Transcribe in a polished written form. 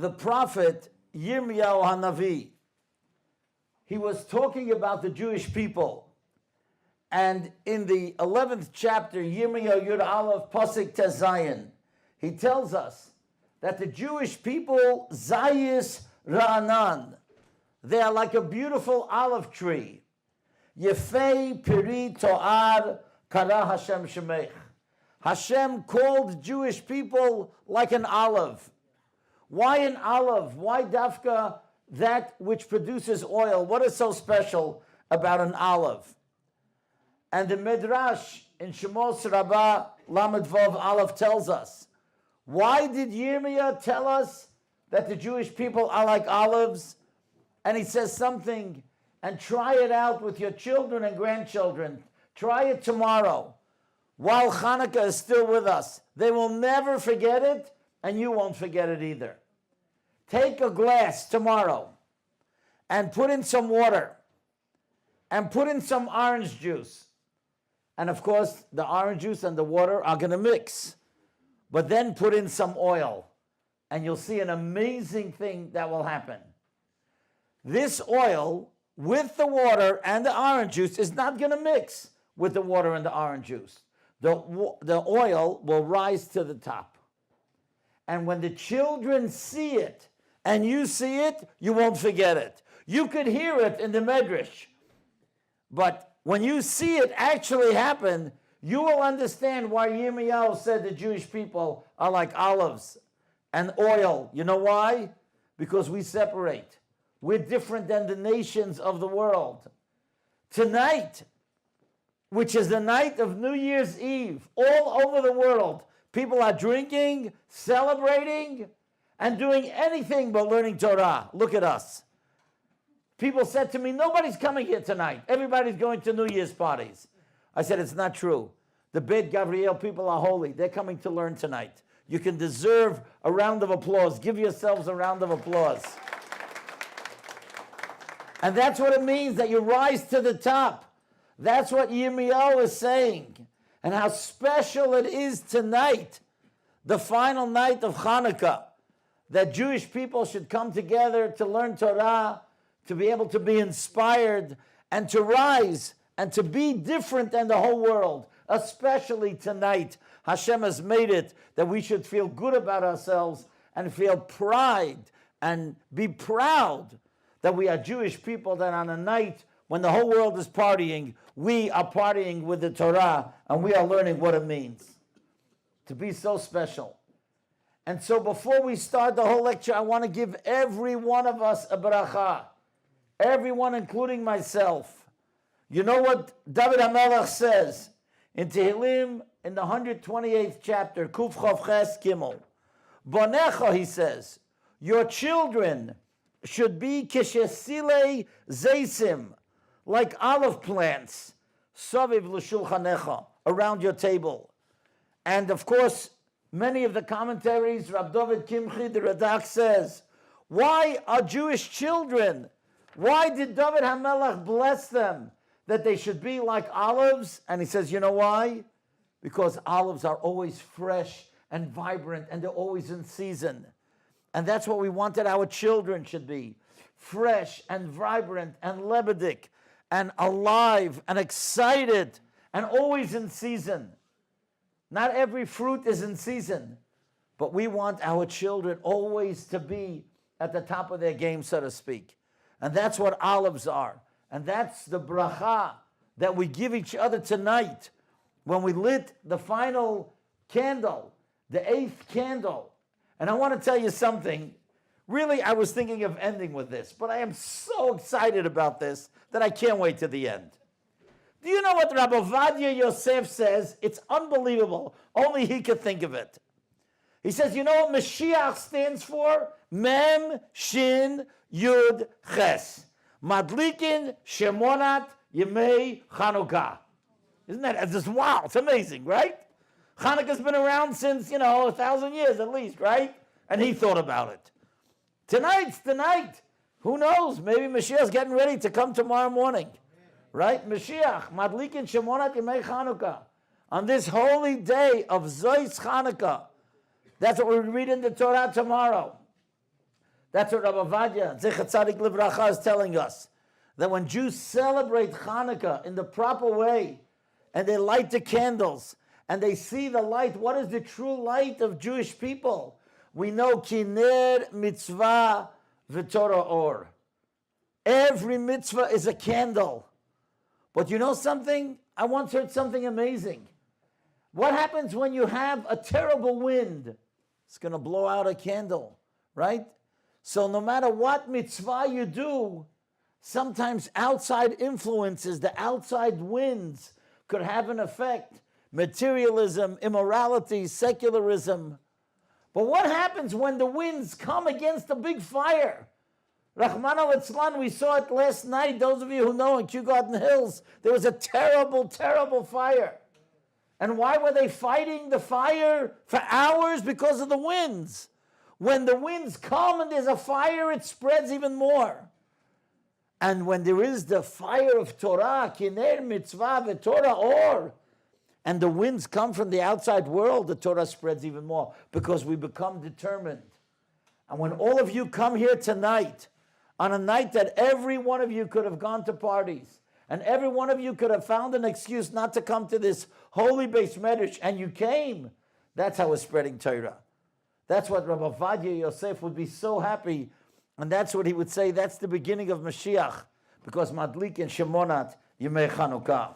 the prophet Yirmiyahu Hanavi. He was talking about the Jewish people. And in the 11th chapter, Yirmiyahu Yud Aleph Pasuk Tezayin, he tells us that the Jewish people, Zayis Ra'anan, they are like a beautiful olive tree. Yefei Piri To'ar Kara Hashem Shemech. Hashem called Jewish people like an olive. Why an olive? Why dafka that which produces oil? What is so special about an olive? And the Midrash in Shemos Rabbah Lamed Vav Aleph tells us, why did Yirmiyah tell us that the Jewish people are like olives? And he says something, and try it out with your children and grandchildren. Try it tomorrow, while Chanukah is still with us. They will never forget it, and you won't forget it either. Take a glass tomorrow, and put in some water, and put in some orange juice. And of course, the orange juice and the water are going to mix. But then put in some oil, and you'll see an amazing thing that will happen. This oil with the water and the orange juice is not going to mix with the water and the orange juice. The oil will rise to the top. And when the children see it, and you see it, you won't forget it. You could hear it in the Medrash. But when you see it actually happen, you will understand why Yirmiyahu said the Jewish people are like olives and oil. You know why? Because we separate. We're different than the nations of the world. Tonight, which is the night of New Year's Eve, all over the world, people are drinking, celebrating, and doing anything but learning Torah. Look at us. People said to me, nobody's coming here tonight. Everybody's going to New Year's parties. I said, it's not true. The Beit Gabriel people are holy. They're coming to learn tonight. You can deserve a round of applause. Give yourselves a round of applause. And that's what it means, that you rise to the top. That's what Yirmiyahu is saying. And how special it is tonight, the final night of Chanukah, that Jewish people should come together to learn Torah, to be able to be inspired, and to rise, and to be different than the whole world. Especially tonight, Hashem has made it that we should feel good about ourselves and feel pride and be proud that we are Jewish people, that on a night when the whole world is partying, we are partying with the Torah and we are learning what it means to be so special. And so before we start the whole lecture, I want to give every one of us a bracha. Everyone, including myself. You know what David HaMelech says in Tehillim, in the 128th chapter, Kuf Chav Ches Gimel. Bonecha, he says, your children should be kishesile zeisim, like olive plants, saviv l'shulchanecha, around your table. And of course, many of the commentaries, Rab David Kimchi, the Radak, says, why are Jewish children? Why did David HaMelech bless them? That they should be like olives? And he says, you know why? Because olives are always fresh and vibrant, and they're always in season. And that's what we wanted our children should be. Fresh and vibrant and lebedik and alive and excited and always in season. Not every fruit is in season, but we want our children always to be at the top of their game, so to speak. And that's what olives are. And that's the bracha that we give each other tonight when we lit the final candle, the 8th candle. And I want to tell you something. Really, I was thinking of ending with this, but I am so excited about this that I can't wait to the end. Do you know what Rabbi Ovadia Yosef says? It's unbelievable. Only he could think of it. He says, you know what Mashiach stands for? Mem, Shin, Yud, Ches. Madlikin, Shemonat, Yemei, Chanukah. Isn't that, it's just wow, it's amazing, right? Chanukah's been around since, 1,000 years at least, right? And he thought about it. Tonight's the night. Who knows? Maybe Mashiach's getting ready to come tomorrow morning. Right? Mashiach, Madlikin Shemonat Yemei Chanukah. On this holy day of Zois Chanukah. That's what we read in the Torah tomorrow. That's what Rabbi Vadia, Zecher Tzadik Livracha, is telling us. That when Jews celebrate Chanukah in the proper way, and they light the candles, and they see the light, what is the true light of Jewish people? We know Kiner Mitzvah V'Torah Or. Every mitzvah is a candle. But you know something? I once heard something amazing. What happens when you have a terrible wind? It's going to blow out a candle, right? So no matter what mitzvah you do, sometimes outside influences, the outside winds could have an effect. Materialism, immorality, secularism. But what happens when the winds come against a big fire? Rahman al-Itzlan, we saw it last night. Those of you who know in Kew Garden Hills, there was a terrible, terrible fire. And why were they fighting the fire for hours? Because of the winds. When the winds come and there's a fire, it spreads even more. And when there is the fire of Torah, Kiner Mitzvah V'Torah Or, and the winds come from the outside world, the Torah spreads even more because we become determined. And when all of you come here tonight, on a night that every one of you could have gone to parties, and every one of you could have found an excuse not to come to this holy Beis Medrash, and you came, that's how we're spreading Torah. That's what Rabbi Vadia Yosef would be so happy. And that's what he would say, that's the beginning of Mashiach, because Madlik and Shemonat Yemei Chanukah.